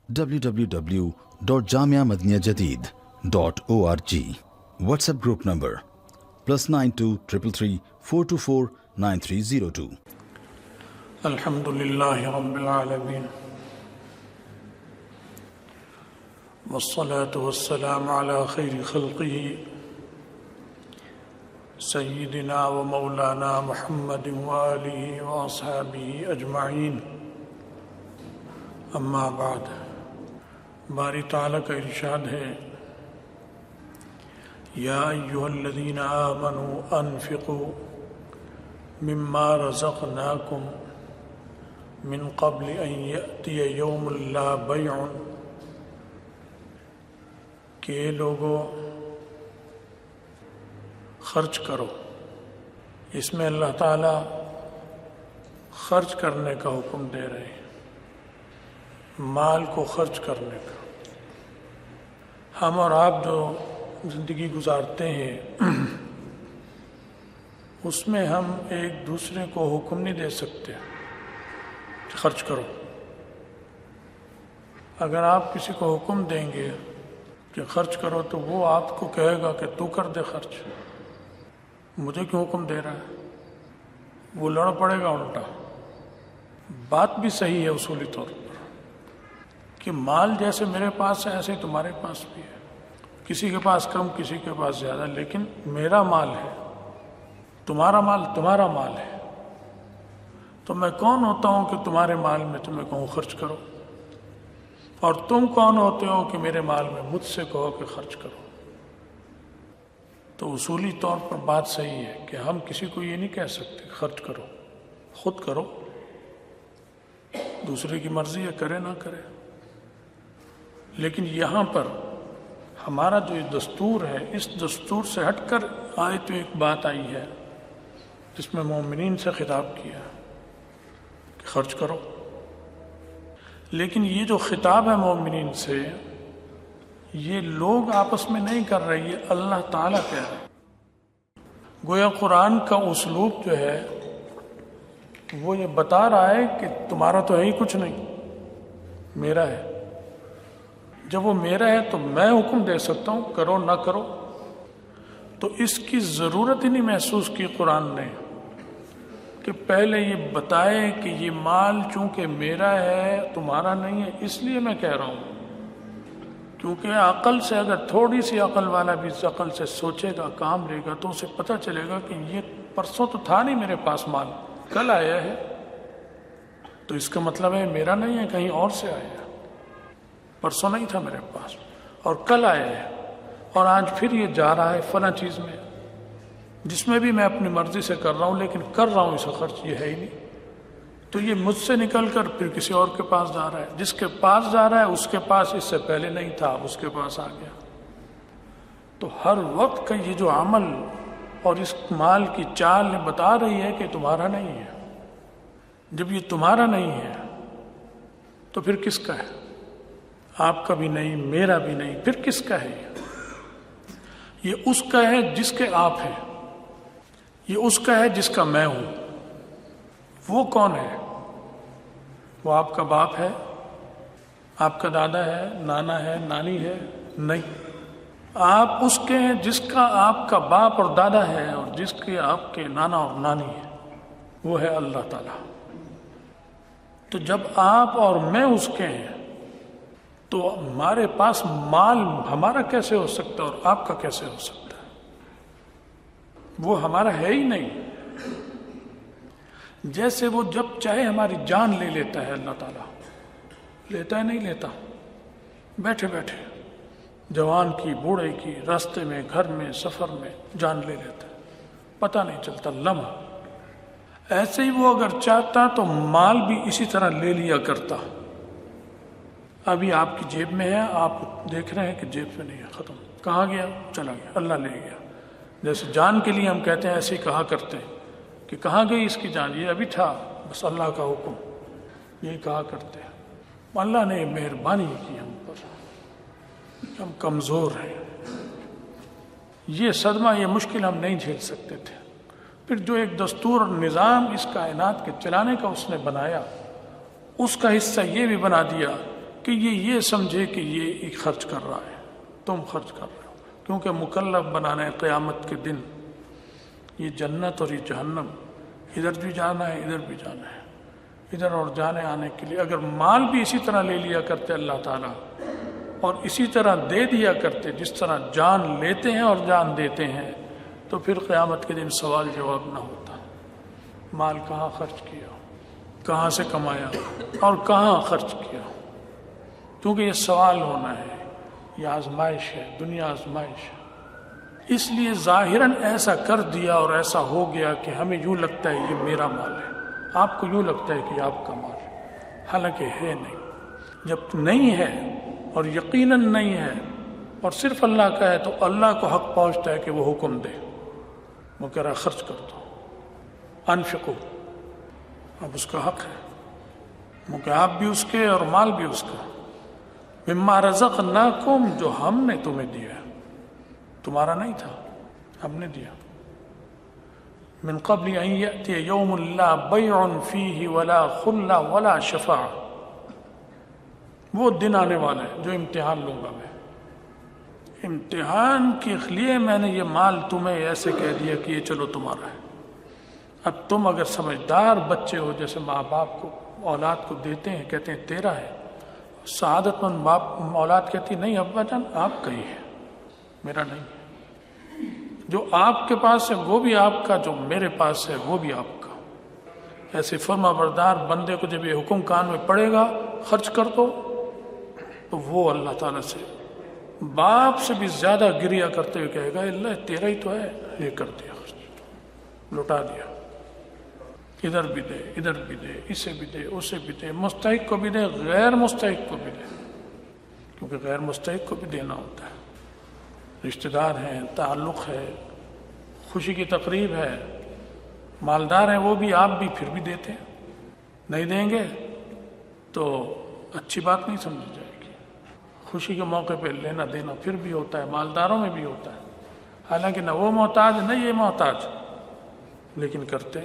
www.jamiamadiniyajadid.org. WhatsApp group number +92 333 424 9302. الحمدللہ رب العالمین والصلاة والسلام على خیر خلقہ سیدنا و مولانا محمد وآلہ واصحابہ اجمعین. اما بعد، باری تعالیٰ کا ارشاد ہے: یا ایہا الذین آمنوا انفقوا مما رزقناکم من قبل ان یأتی یوم لا بیع. کہ لوگو خرچ کرو. اس میں اللہ تعالیٰ خرچ کرنے کا حکم دے رہے ہیں، مال کو خرچ کرنے کا. ہم اور آپ جو زندگی گزارتے ہیں اس میں ہم ایک دوسرے کو حکم نہیں دے سکتے کہ خرچ کرو. اگر آپ کسی کو حکم دیں گے کہ خرچ کرو تو وہ آپ کو کہے گا کہ تو کر دے خرچ، مجھے کیوں حکم دے رہا ہے. وہ لڑ پڑے گا الٹا. بات بھی صحیح ہے اصولی طور پر کہ مال جیسے میرے پاس ہے ایسے ہی تمہارے پاس بھی ہے. کسی کے پاس کم، کسی کے پاس زیادہ، لیکن میرا مال ہے، تمہارا مال تمہارا مال ہے. تو میں کون ہوتا ہوں کہ تمہارے مال میں تمہیں کہوں خرچ کرو، اور تم کون ہوتے ہو کہ میرے مال میں مجھ سے کہو کہ خرچ کرو. تو اصولی طور پر بات صحیح ہے کہ ہم کسی کو یہ نہیں کہہ سکتے خرچ کرو. خود کرو، دوسرے کی مرضی ہے کرے نہ کرے. لیکن یہاں پر ہمارا جو یہ دستور ہے، اس دستور سے ہٹ کر آئے تو ایک بات آئی ہے جس میں مومنین سے خطاب کیا کہ خرچ کرو. لیکن یہ جو خطاب ہے مومنین سے، یہ لوگ آپس میں نہیں کر رہے، یہ اللہ تعالیٰ کہہ رہے. گویا قرآن کا اسلوب جو ہے وہ یہ بتا رہا ہے کہ تمہارا تو ہے ہی کچھ نہیں، میرا ہے. جب وہ میرا ہے تو میں حکم دے سکتا ہوں کرو نہ کرو. تو اس کی ضرورت ہی نہیں محسوس کی قرآن نے کہ پہلے یہ بتائے کہ یہ مال چونکہ میرا ہے تمہارا نہیں ہے، اس لیے میں کہہ رہا ہوں. کیونکہ عقل سے اگر تھوڑی سی عقل والا بھی اس عقل سے سوچے گا، کام لے گا، تو اسے پتہ چلے گا کہ یہ پرسوں تو تھا نہیں میرے پاس مال، کل آیا ہے. تو اس کا مطلب ہے میرا نہیں ہے، کہیں اور سے آیا ہے. پرسوں نہیں تھا میرے پاس اور کل آیا ہے، اور آج پھر یہ جا رہا ہے فلاں چیز میں جس میں بھی میں اپنی مرضی سے کر رہا ہوں، لیکن کر رہا ہوں اسے خرچ، یہ ہے ہی نہیں. تو یہ مجھ سے نکل کر پھر کسی اور کے پاس جا رہا ہے. جس کے پاس جا رہا ہے اس کے پاس اس سے پہلے نہیں تھا، اس کے پاس آ گیا. تو ہر وقت کا یہ جو عمل اور اس مال کی چال بتا رہی ہے کہ تمہارا نہیں ہے. جب یہ تمہارا نہیں ہے تو پھر کس کا ہے؟ آپ کا بھی نہیں، میرا بھی نہیں، پھر کس کا ہے؟ یہ اس کا ہے جس کے آپ ہیں، یہ اس کا ہے جس کا میں ہوں. وہ کون ہے؟ وہ آپ کا باپ ہے، آپ کا دادا ہے، نانا ہے، نانی ہے؟ نہیں. آپ اس کے ہیں جس کا آپ کا باپ اور دادا ہے اور جس کے آپ کے نانا اور نانی ہے، وہ ہے اللہ تعالیٰ. تو جب آپ اور میں اس کے ہیں تو ہمارے پاس مال ہمارا کیسے ہو سکتا ہے اور آپ کا کیسے ہو سکتا ہے؟ وہ ہمارا ہے ہی نہیں. جیسے وہ جب چاہے ہماری جان لے لیتا ہے، اللہ تعالیٰ لیتا ہے نہیں لیتا؟ بیٹھے بیٹھے جوان کی، بوڑھے کی، راستے میں، گھر میں، سفر میں جان لے لیتا ہے، پتہ نہیں چلتا لمحہ. ایسے ہی وہ اگر چاہتا تو مال بھی اسی طرح لے لیا کرتا. ابھی آپ کی جیب میں ہے، آپ دیکھ رہے ہیں کہ جیب میں نہیں ہے، ختم. کہاں گیا؟ چلا گیا، اللہ لے گیا. جیسے جان کے لیے ہم کہتے ہیں، ایسے ہی کہا کرتے ہیں کہ کہاں گئی اس کی جان؟ یہ ابھی تھا، بس اللہ کا حکم، یہی کہا کرتے ہیں. اللہ نے مہربانی کی ہم پر، ہم کمزور ہیں. یہ صدمہ، یہ مشکل ہم نہیں جھیل سکتے تھے. پھر جو ایک دستور اور نظام اس کائنات کے چلانے کا اس نے بنایا، اس کا حصہ یہ بھی بنا دیا کہ یہ سمجھے کہ یہ خرچ کر رہا ہے، تم خرچ کر رہے ہو، کیونکہ مکلف بنانا ہے قیامت کے دن، یہ جنت اور یہ جہنم، ادھر بھی جانا ہے ادھر بھی جانا ہے، ادھر اور جانے آنے کے لیے اگر مال بھی اسی طرح لے لیا کرتے اللہ تعالیٰ اور اسی طرح دے دیا کرتے جس طرح جان لیتے ہیں اور جان دیتے ہیں، تو پھر قیامت کے دن سوال جواب نہ ہوتا، مال کہاں خرچ کیا، کہاں سے کمایا اور کہاں خرچ کیا، کیونکہ یہ سوال ہونا ہے، یہ آزمائش ہے، دنیا آزمائش ہے۔ اس لیے ظاہراً ایسا کر دیا اور ایسا ہو گیا کہ ہمیں یوں لگتا ہے یہ میرا مال ہے، آپ کو یوں لگتا ہے کہ یہ آپ کا مال ہے، حالانکہ ہے نہیں۔ جب نہیں ہے اور یقیناً نہیں ہے اور صرف اللہ کا ہے تو اللہ کو حق پہنچتا ہے کہ وہ حکم دے، وہ کہہ رہا خرچ کر دو، انفقو، اب اس کا حق ہے، وہ کہ آپ بھی اس کے اور مال بھی اس کا، مما رزقناکم، جو ہم نے تمہیں دیا ہے، تمہارا نہیں تھا، ہم نے دیا۔ من قبل ان یأتی یوم لا بیع فیہ ولا خلہ ولا شفاعہ، وہ دن آنے والا ہے جو امتحان لوں گا میں، امتحان کے لیے میں نے یہ مال تمہیں ایسے کہہ دیا کہ یہ چلو تمہارا ہے۔ اب تم اگر سمجھدار بچے ہو، جیسے ماں باپ کو اولاد کو دیتے ہیں، کہتے ہیں تیرا ہے، سعادت مند باپ اولاد کہتی نہیں ابا جان آپ کا ہی ہے، میرا نہیں ہے، جو آپ کے پاس ہے وہ بھی آپ کا، جو میرے پاس ہے وہ بھی آپ کا۔ ایسے فرما بردار بندے کو جب یہ حکم کان میں پڑے گا خرچ کر دو، تو وہ اللہ تعالیٰ سے باپ سے بھی زیادہ گریہ کرتے ہوئے کہے گا اللہ تیرا ہی تو ہے، یہ کر دیا، لٹا دیا، ادھر بھی دے ادھر بھی دے، اسے بھی دے اسے بھی دے، مستحق کو بھی دے غیر مستحق کو بھی دے، کیونکہ غیر مستحق کو بھی دینا ہوتا ہے، رشتہ دار ہیں، تعلق ہے، خوشی کی تقریب ہے، مالدار ہیں وہ بھی، آپ بھی پھر بھی دیتے ہیں، نہیں دیں گے تو اچھی بات نہیں سمجھی جائے گی۔ خوشی کے موقع پہ لینا دینا پھر بھی ہوتا ہے، مالداروں میں بھی ہوتا ہے، حالانکہ نہ وہ محتاج نہ یہ محتاج، لیکن کرتے۔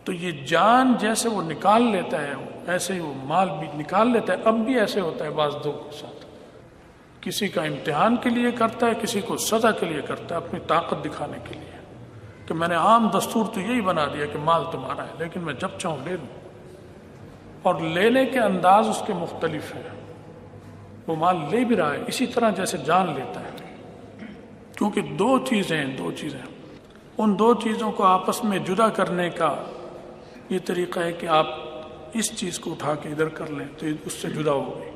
تو یہ جان جیسے وہ نکال لیتا ہے ایسے ہی وہ مال بھی نکال لیتا ہے۔ اب بھی ایسے ہوتا ہے بعض لوگوں کے ساتھ، کسی کا امتحان کے لیے کرتا ہے، کسی کو سزا کے لیے کرتا ہے، اپنی طاقت دکھانے کے لیے کہ میں نے عام دستور تو یہی بنا دیا کہ مال تمہارا ہے، لیکن میں جب چاہوں لے لوں، اور لینے کے انداز اس کے مختلف ہے، وہ مال لے بھی رہا ہے اسی طرح جیسے جان لیتا ہے، کیونکہ دو چیزیں ان دو چیزوں کو آپس میں جدا کرنے کا یہ طریقہ ہے کہ آپ اس چیز کو اٹھا کے ادھر کر لیں تو اس سے جدا ہو گئی،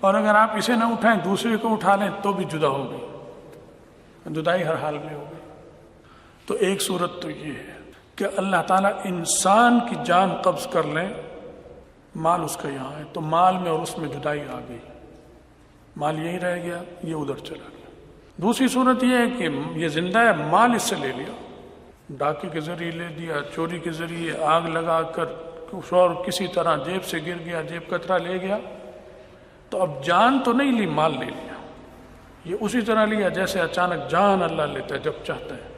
اور اگر آپ اسے نہ اٹھائیں دوسرے کو اٹھا لیں تو بھی جدا ہو گئی، جدائی ہر حال میں ہو گئی۔ تو ایک صورت تو یہ ہے کہ اللہ تعالیٰ انسان کی جان قبض کر لیں، مال اس کا یہاں ہے تو مال میں اور اس میں جدائی آ گئی، مال یہی رہ گیا، یہ ادھر چلا گیا۔ دوسری صورت یہ ہے کہ یہ زندہ ہے، مال اس سے لے لیا، ڈاکے کے ذریعے لے دیا، چوری کے ذریعے آگ لگا کر اور کسی طرح جیب سے گر گیا، جیب کترا لے گیا، تو اب جان تو نہیں لی، مال لے لیا۔ یہ اسی طرح لیا جیسے اچانک جان اللہ لیتا ہے جب چاہتا ہے،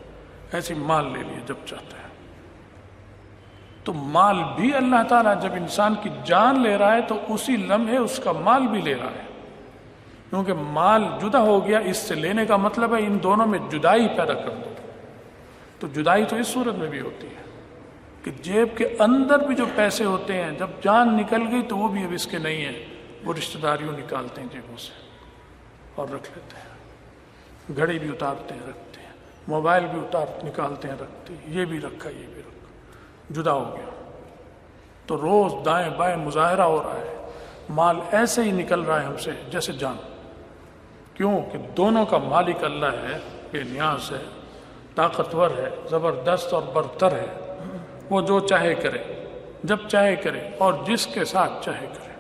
ایسے مال لے لیا جب چاہتا ہے۔ تو مال بھی اللہ تعالیٰ جب انسان کی جان لے رہا ہے تو اسی لمحے اس کا مال بھی لے رہا ہے، کیونکہ مال جدا ہو گیا، اس سے لینے کا مطلب ہے ان دونوں میں جدائی پیدا کر دو۔ تو جدائی تو اس صورت میں بھی ہوتی ہے کہ جیب کے اندر بھی جو پیسے ہوتے ہیں جب جان نکل گئی تو وہ بھی اب اس کے نہیں ہیں، وہ رشتہ داریوں نکالتے ہیں جیبوں سے اور رکھ لیتے ہیں، گھڑی بھی اتارتے ہیں رکھتے ہیں، موبائل بھی نکالتے ہیں رکھتے ہیں، یہ بھی رکھا یہ بھی رکھا، جدا ہو گیا۔ تو روز دائیں بائیں مظاہرہ ہو رہا ہے، مال ایسے ہی نکل رہا ہے ہم سے جیسے جان، کیوں کہ دونوں کا مالک اللہ ہے، بے نیاز ہے، طاقتور ہے، زبردست اور برتر ہے، وہ جو چاہے کرے، جب چاہے کرے اور جس کے ساتھ چاہے کرے۔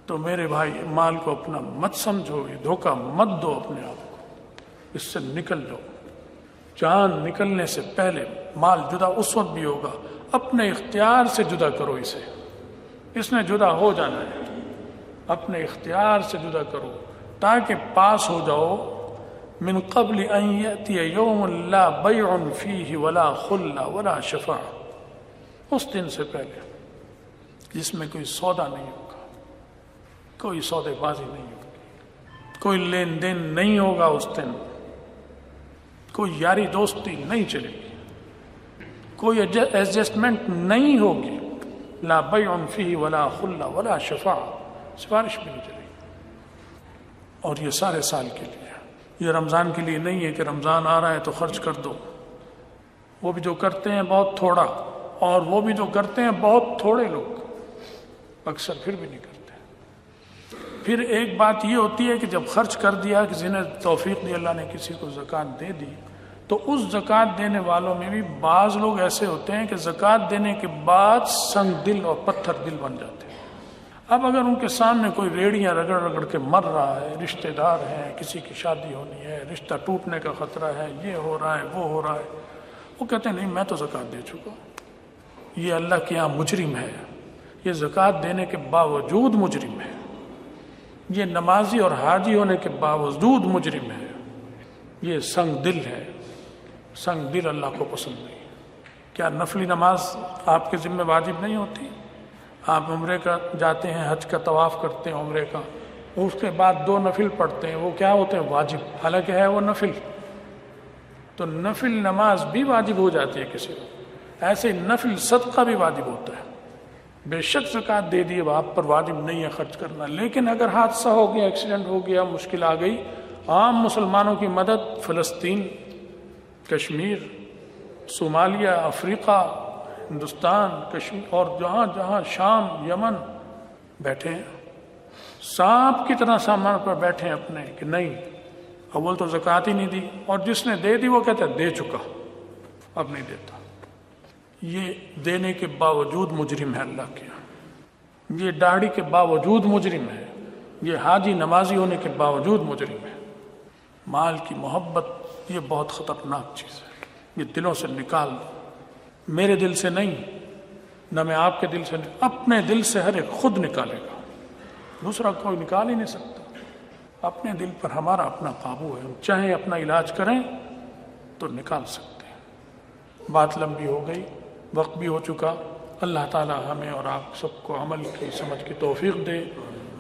تو میرے بھائی مال کو اپنا مت سمجھو، یہ دھوکہ مت دو اپنے آپ کو، اس سے نکل جاؤ۔ جان نکلنے سے پہلے مال جدا اس وقت بھی ہوگا، اپنے اختیار سے جدا کرو اسے، اس نے جدا ہو جانا ہے، اپنے اختیار سے جدا کرو تاکہ پاس ہو جاؤ۔ من قبل ان یأتی یوم لا بیع فیہ ولا خلہ ولا شفاعہ، اس دن سے پہلے جس میں کوئی سودا نہیں ہوگا، کوئی سودے بازی نہیں ہوگی, کوئی لین دین نہیں ہوگا اس دن, کوئی یاری دوستی نہیں چلے گی, کوئی ایڈجسٹمنٹ نہیں ہوگی. لا بیع فیہ ولا خلہ ولا شفاعہ, سفارش بھی نہیں چلے گی. اور یہ سارے سال کے لیے, یہ رمضان کے لیے نہیں ہے کہ رمضان آ رہا ہے تو خرچ کر دو. وہ بھی جو کرتے ہیں بہت تھوڑا, اور وہ بھی جو کرتے ہیں بہت تھوڑے لوگ, اکثر پھر بھی نہیں کرتے. پھر ایک بات یہ ہوتی ہے کہ جب خرچ کر دیا, کسی نے توفیق دی, اللہ نے کسی کو زکوٰۃ دے دی, تو اس زکوٰۃ دینے والوں میں بھی بعض لوگ ایسے ہوتے ہیں کہ زکوٰۃ دینے کے بعد سنگ دل اور پتھر دل بن جاتے ہیں. اب اگر ان کے سامنے کوئی ریڑیاں رگڑ رگڑ کے مر رہا ہے, رشتہ دار ہیں, کسی کی شادی ہونی ہے, رشتہ ٹوٹنے کا خطرہ ہے, یہ ہو رہا ہے, وہ ہو رہا ہے, وہ کہتے ہیں نہیں میں تو زکوٰۃ دے چکا. یہ اللہ کے یہاں مجرم ہے, یہ زکوٰۃ دینے کے باوجود مجرم ہے, یہ نمازی اور حاجی ہونے کے باوجود مجرم ہے, یہ سنگ دل ہے. سنگ دل اللہ کو پسند نہیں. کیا نفلی نماز آپ کے ذمہ واجب نہیں ہوتی؟ آپ عمرے کا جاتے ہیں, حج کا طواف کرتے ہیں عمرے کا, اس کے بعد 2 نفل پڑھتے ہیں, وہ کیا ہوتے ہیں؟ واجب, حالانکہ ہے وہ نفل. تو نفل نماز بھی واجب ہو جاتی ہے کسی کو. ایسے نفل صدقہ بھی واجب ہوتا ہے. بے شک زکوٰۃ دے دی, آپ پر واجب نہیں ہے خرچ کرنا, لیکن اگر حادثہ ہو گیا, ایکسیڈنٹ ہو گیا, مشکل آ گئی, عام مسلمانوں کی مدد, فلسطین, کشمیر, صومالیہ, افریقہ, ہندوستان, کشمیر اور جہاں جہاں شام, یمن بیٹھے ہیں, سانپ کی طرح سامان پر بیٹھے ہیں اپنے, کہ نہیں اول تو زکوٰۃ ہی نہیں دی, اور جس نے دے دی وہ کہتا ہے دے چکا, اب نہیں دیتا. یہ دینے کے باوجود مجرم ہے اللہ کے یہاں, یہ داڑھی کے باوجود مجرم ہے, یہ حاجی نمازی ہونے کے باوجود مجرم ہے. مال کی محبت یہ بہت خطرناک چیز ہے, یہ دلوں سے نکال دو. میرے دل سے نہیں, نہ میں آپ کے دل سے نہیں, اپنے دل سے ہر ایک خود نکالے گا, دوسرا کوئی نکال ہی نہیں سکتا. اپنے دل پر ہمارا اپنا قابو ہے, ہم چاہیں اپنا علاج کریں تو نکال سکتے ہیں. بات لمبی ہو گئی, وقت بھی ہو چکا. اللہ تعالی ہمیں اور آپ سب کو عمل کی سمجھ کی توفیق دے,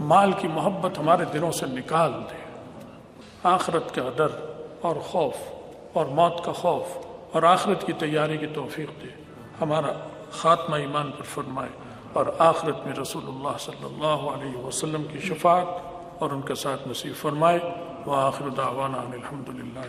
مال کی محبت ہمارے دلوں سے نکال دے, آخرت کا ڈر اور خوف اور موت کا خوف اور آخرت کی تیاری کی توفیق دے, ہمارا خاتمہ ایمان پر فرمائے, اور آخرت میں رسول اللہ صلی اللہ علیہ وسلم کی شفاعت اور ان کے ساتھ نصیب فرمائے. وآخر دعوانا ان الحمد للہ.